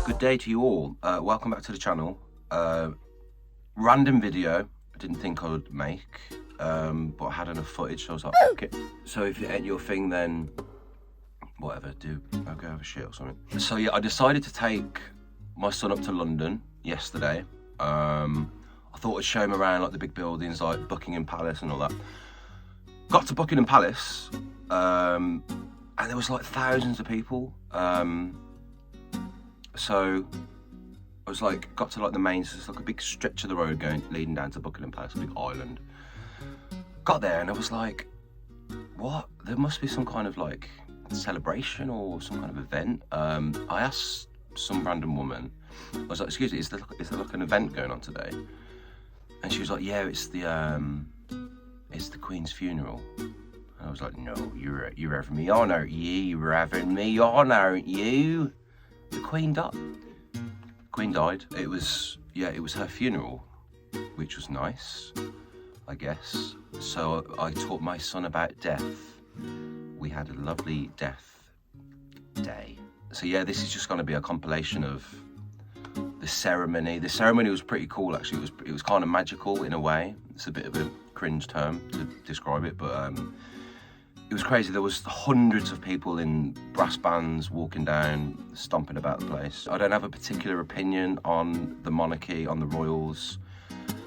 Good day to you all. Welcome back to the channel. Random video I didn't think I would make, but I had enough footage, so I was like, okay. So if it ain't your thing, then whatever, I'll go have a shit or something. So yeah, I decided to take my son up to London yesterday. I thought I'd show him around like the big buildings like Buckingham Palace and all that. Got to Buckingham Palace, and there was like thousands of people. So I was like, got to like the main, so it's like a big stretch of the road leading down to Buckingham Palace, a big island. Got there and I was like, what? There must be some kind of like celebration or some kind of event. I asked some random woman, I was like, excuse me, is there like an event going on today? And she was like, yeah, it's the Queen's funeral. And I was like, no, you're having me on, aren't you? You're having me on, aren't you? The Queen died. It was her funeral, which was nice, I guess. So I taught my son about death. We had a lovely death day. So yeah, this is just going to be a compilation of the ceremony. The ceremony was pretty cool, actually. It was kind of magical in a way. It's a bit of a cringe term to describe it, but it was crazy. There was hundreds of people in brass bands walking down, stomping about the place. I don't have a particular opinion on the monarchy, on the royals.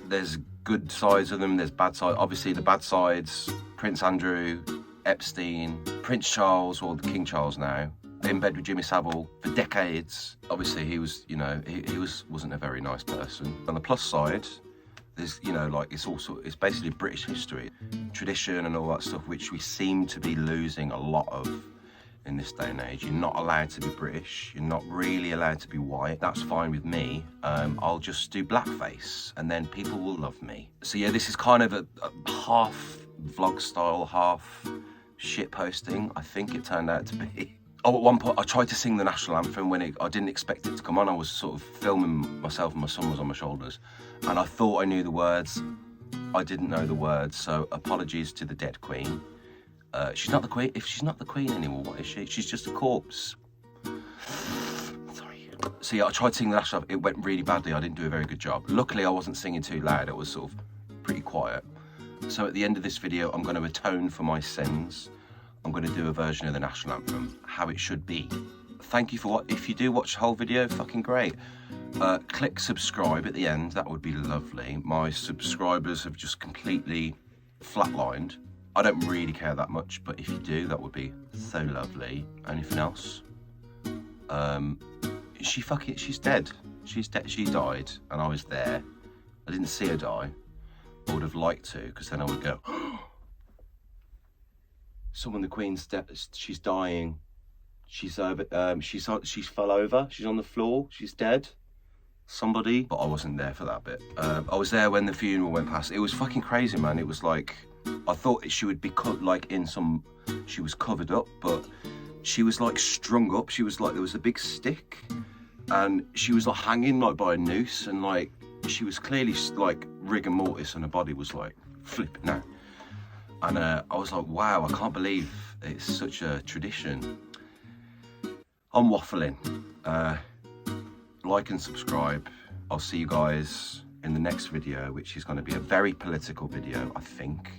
There's good sides of them, there's bad sides. Obviously the bad sides, Prince Andrew, Epstein, Prince Charles, or the King Charles now, in bed with Jimmy Savile for decades. Obviously he was, you know, he wasn't a very nice person. On the plus side, there's, you know, like it's basically British history, tradition and all that stuff, which we seem to be losing a lot of in this day and age. You're not allowed to be British. You're not really allowed to be white. That's fine with me. I'll just do blackface and then people will love me. So yeah, this is kind of a half vlog style, half shit posting, I think it turned out to be. Oh, at one point I tried to sing the national anthem when I didn't expect it to come on. I was sort of filming myself and my son was on my shoulders. And I thought I knew the words. I didn't know the words, so apologies to the dead Queen. She's not the Queen. If she's not the Queen anymore, what is she? She's just a corpse. Sorry. So yeah, I tried to sing the national anthem. It went really badly. I didn't do a very good job. Luckily, I wasn't singing too loud. It was sort of pretty quiet. So at the end of this video, I'm going to atone for my sins. I'm going to do a version of the national anthem, how it should be. Thank you for what. If you do watch the whole video, fucking great. Click subscribe at the end, that would be lovely. My subscribers have just completely flatlined. I don't really care that much, but if you do, that would be so lovely. Anything else? She's dead. She's dead. She died, and I was there. I didn't see her die. I would have liked to, because then I would go, someone, the Queen's dead. She's dying. She's fell over. She's on the floor. She's dead. Somebody. But I wasn't there for that bit. I was there when the funeral went past. It was fucking crazy, man. It was like, I thought she would be cut like in some. She was covered up, but she was like strung up. She was like, there was a big stick, and she was like hanging like by a noose, and like she was clearly like rigor mortis, and her body was like flipping out. And I was like, wow, I can't believe it's such a tradition. I'm waffling. Like and subscribe. I'll see you guys in the next video, which is going to be a very political video, I think.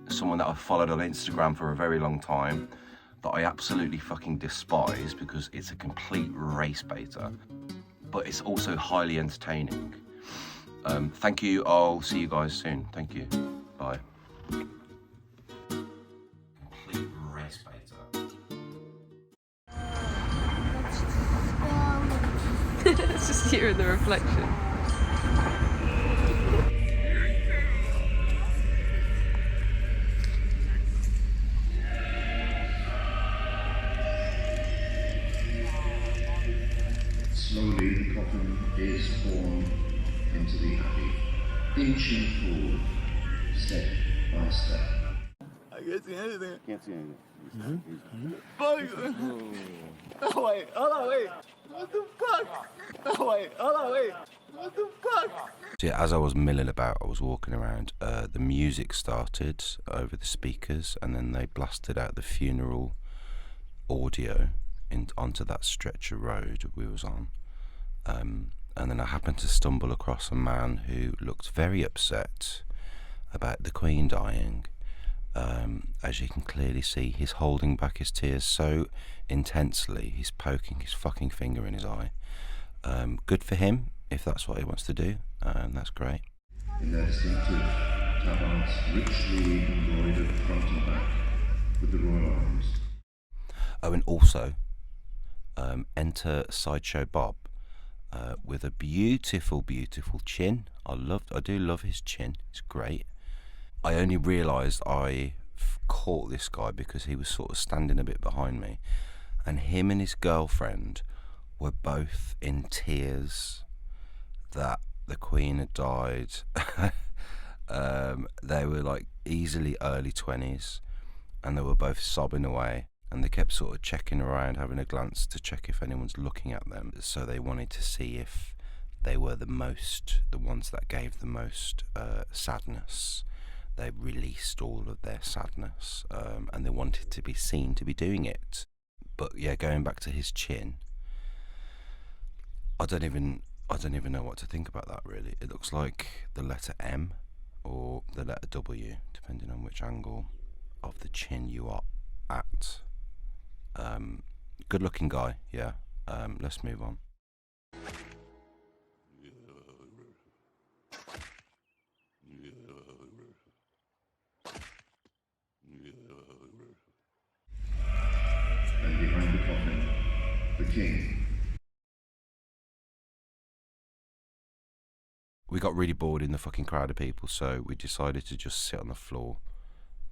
Someone that I've followed on Instagram for a very long time that I absolutely fucking despise because it's a complete race baiter. But it's also highly entertaining. Thank you. I'll see you guys soon. Thank you. Bye. Complete race baiter. It's just you in the reflection. Slowly the coffin is borne into the abbey, inching forward, step by step. I can't see anything. Can't see anything. Fuck. Oh wait, hold on, wait. What the fuck? Oh wait, hold on, wait. So yeah, as I was milling about, I was walking around, the music started over the speakers, and then they blasted out the funeral audio onto that stretch of road we was on. And then I happened to stumble across a man who looked very upset about the Queen dying. As you can clearly see, he's holding back his tears so intensely, he's poking his fucking finger in his eye. Good for him, if that's what he wants to do, that's great. In their distinctive tabards, richly embroidered front and back with the royal arms. Oh, and also, enter Sideshow Bob, with a beautiful, beautiful chin. I do love his chin. It's great. I only realised I caught this guy because he was sort of standing a bit behind me, and him and his girlfriend were both in tears that the Queen had died. They were like easily early 20s, and they were both sobbing away. And they kept sort of checking around, having a glance to check if anyone's looking at them. So they wanted to see if they were the ones that gave the most sadness. They released all of their sadness, and they wanted to be seen to be doing it. But yeah, going back to his chin, I don't even know what to think about that, really. It looks like the letter M or the letter W, depending on which angle of the chin you are at. Good looking guy, yeah. Let's move on. And behind the coffin, the king. We got really bored in the fucking crowd of people, so we decided to just sit on the floor,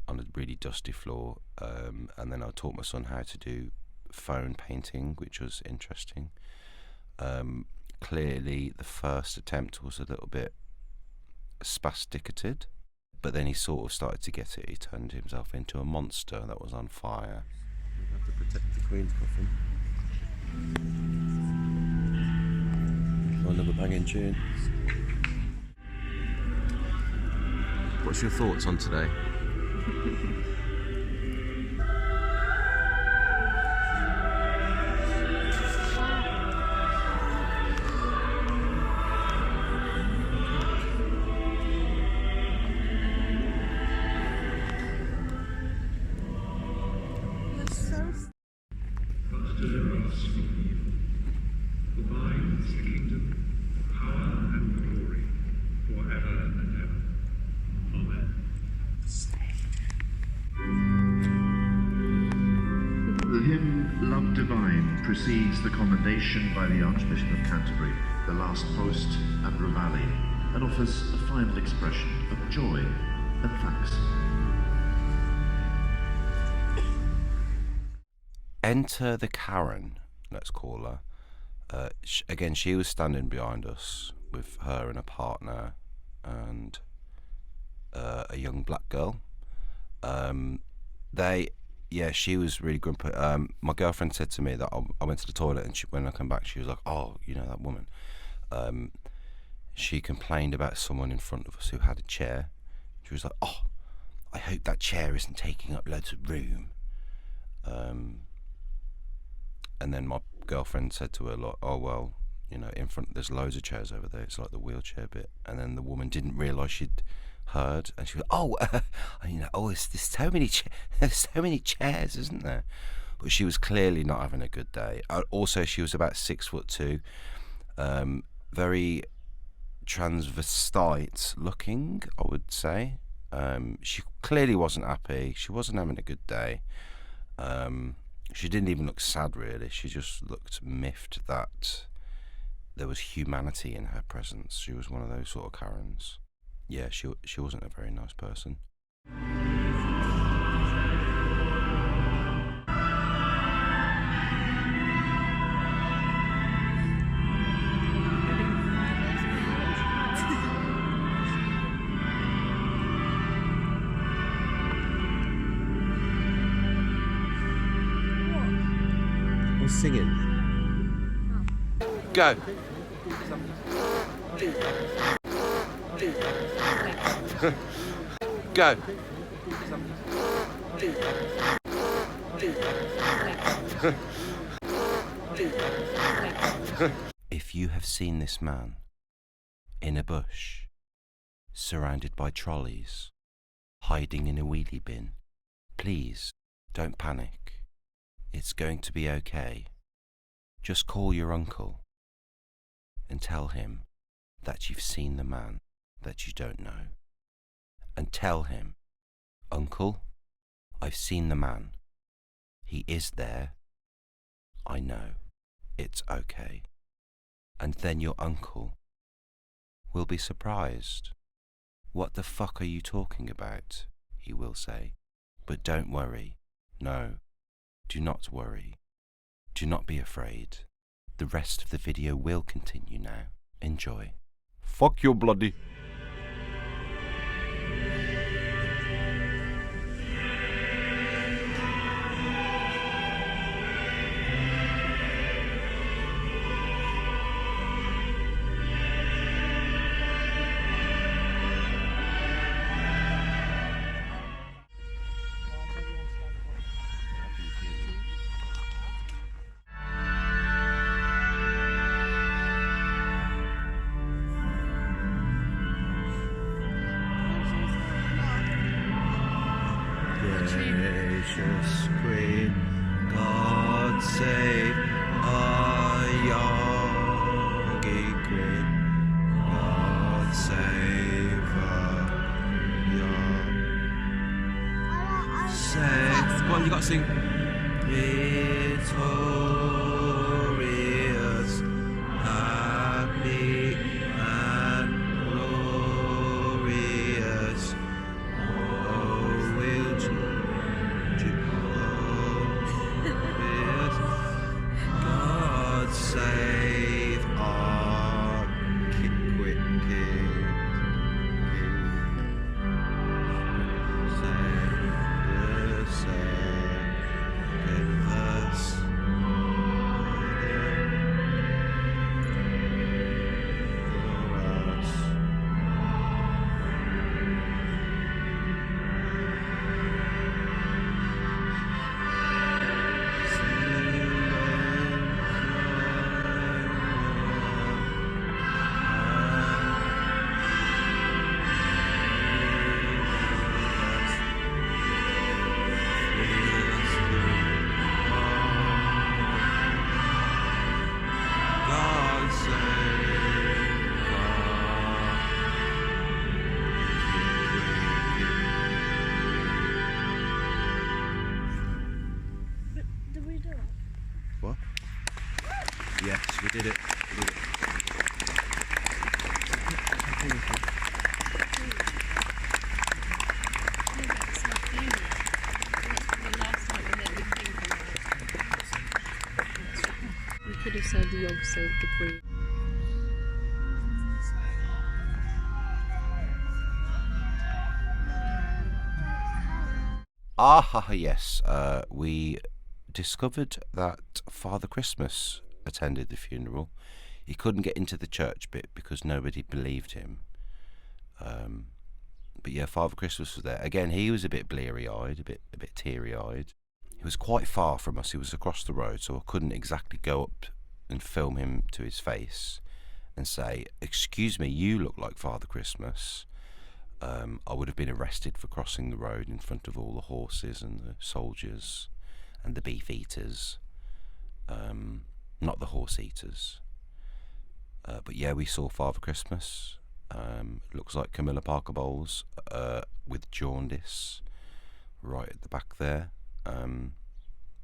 on a really dusty floor, and then I taught my son how to do phone painting, which was interesting. Clearly the first attempt was a little bit spasticated, but then he sort of started to get it. He turned himself into a monster that was on fire. We have to protect the Queen's coffin. Another banging tune. What's your thoughts on today? The hymn Love Divine precedes the commendation by the Archbishop of Canterbury, the last post and reveille, and offers a final expression of joy and thanks. Enter the Karen, let's call her. Again, she was standing behind us with her and a partner and a young black girl. She was really grumpy. My girlfriend said to me that I went to the toilet, and when I come back, she was like, "Oh, you know that woman." She complained about someone in front of us who had a chair. She was like, "Oh, I hope that chair isn't taking up loads of room." And then my girlfriend said to her, like, "Oh well, you know, in front there's loads of chairs over there. It's like the wheelchair bit." And then the woman didn't realise she'd heard, and she was, there's so many there's so many chairs, isn't there? But she was clearly not having a good day. Also, she was about 6'2", very transvestite looking, I would say. She clearly wasn't happy. She wasn't having a good day. She didn't even look sad, really. She just looked miffed that there was humanity in her presence. She was one of those sort of Karens. Yeah, she wasn't a very nice person. We're singing. Go. Go. If you have seen this man in a bush, surrounded by trolleys, hiding in a wheelie bin, please don't panic. It's going to be okay. Just call your uncle and tell him that you've seen the man that you don't know. And tell him, Uncle, I've seen the man. He is there. I know. It's okay. And then your uncle will be surprised. What the fuck are you talking about? He will say. But don't worry. No, do not worry. Do not be afraid. The rest of the video will continue now. Enjoy. Fuck you, bloody. Gracious Queen, God save our young Queen. God save our young. Save. Go on, you got to sing. Victorious, happy and glorious. God save our quick king. Save the second verse. What? Yes, we did it. We did it. We could have said the Yog saved the Queen. Ah, yes. We discovered that Father Christmas attended the funeral. He couldn't get into the church bit because nobody believed him. But yeah, Father Christmas was there. Again, he was a bit bleary-eyed, a bit teary-eyed. He was quite far from us. He was across the road, so I couldn't exactly go up and film him to his face and say, "Excuse me, you look like Father Christmas." I would have been arrested for crossing the road in front of all the horses and the soldiers and the beef eaters. Not the horse eaters. But yeah, we saw Father Christmas. Looks like Camilla Parker Bowles with jaundice right at the back there.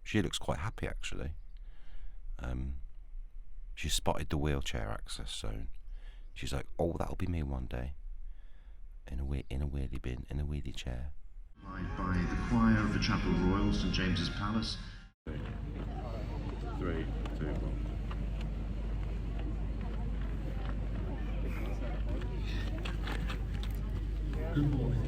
She looks quite happy, actually. She spotted the wheelchair access zone. She's like, "Oh, that'll be me one day. In a wheelie bin, in a wheelie chair." By the choir of the Chapel Royal, St James's Palace. 3, 2, 1. Good morning.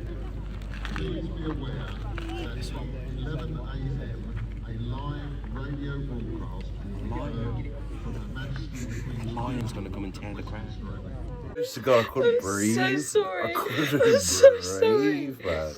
Please be aware that from 11 a.m. a live radio broadcast will be heard from the Majesty. Lion's gonna come and tear the crown. Just to go, I couldn't breathe. so sorry. I couldn't I'm so sorry. breathe, man.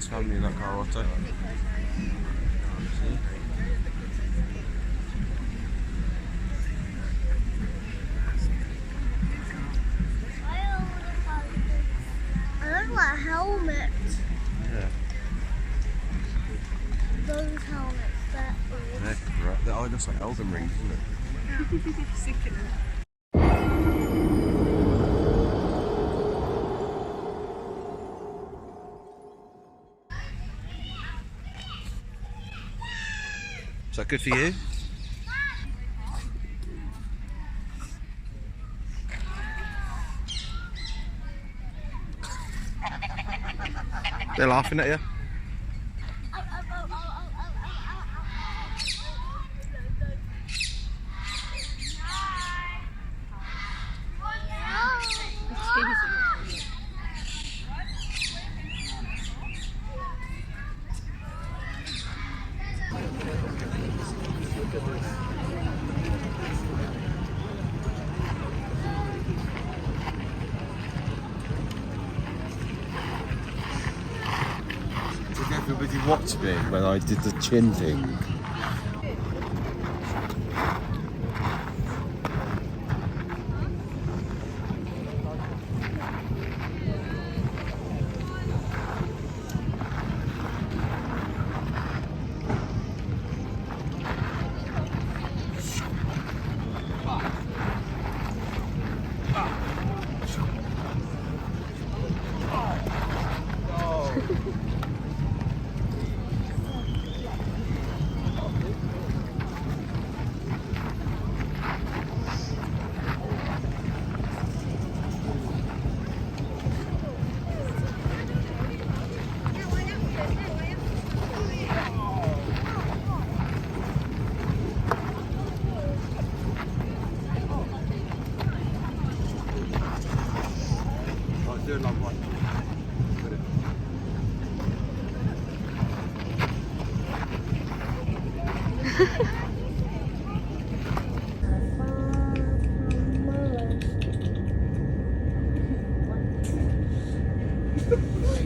Family in that car auto. I look like helmets. Yeah. Those helmets that Oh, it looks like Elden Ring, doesn't it? Is that good for you? They're laughing at you. Did everybody watch me when I did the chin thing?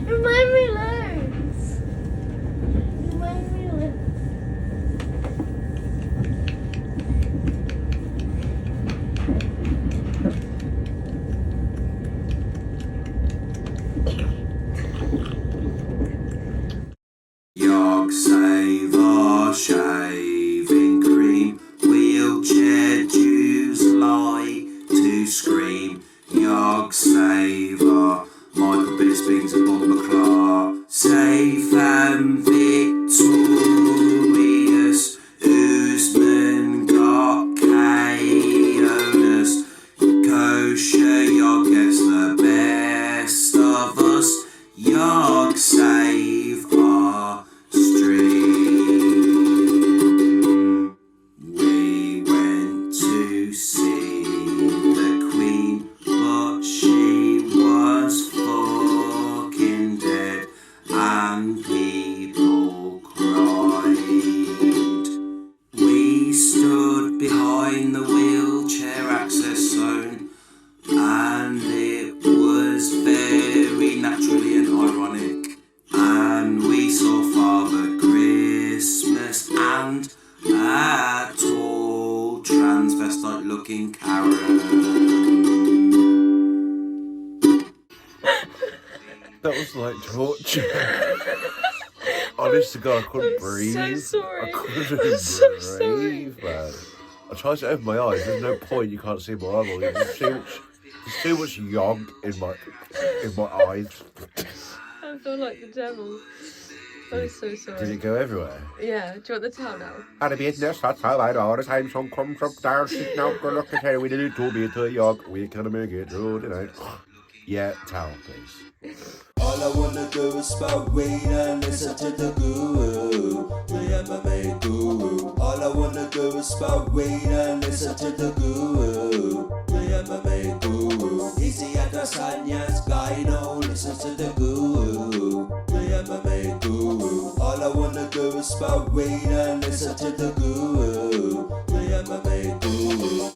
It made me lose. It made me lose. Yog Saver shaving cream, wheelchair Jews lie to scream. Yog Saver, Michael Bisping's a bomber claw, safe and victorious. Usman got chaos, kosher Yog gets the best of us. Yog save our stream. We went to see the Queen, but she was fucking dead, and people cried. We stood behind the wheelchair access zone, and it was very naturally and ironic. And we saw Father Christmas and a tall transvestite looking Karen. That was like torture. Honest to God, I couldn't breathe. So sorry. I couldn't I'm so breathe, man. I tried to open my eyes. There's no point. You can't see my eyeball. There's too much yog in my eyes. I feel like the devil. I'm so sorry. Did it go everywhere? Yeah, do you want the towel now? And a business, that's how I know. The time some come from there, sitting out, go look at here, we did to be to yog. We can make it through tonight. Yeah, towel, please. All I wanna do is smoke weed and listen to the guru, the MMA guru. All I wanna do is smoke weed and listen to the guru, the MMA guru. Easy at the Sanyas guy, no, listen to the guru, the MMA guru. All I wanna do is smoke weed and listen to the guru, the MMA guru.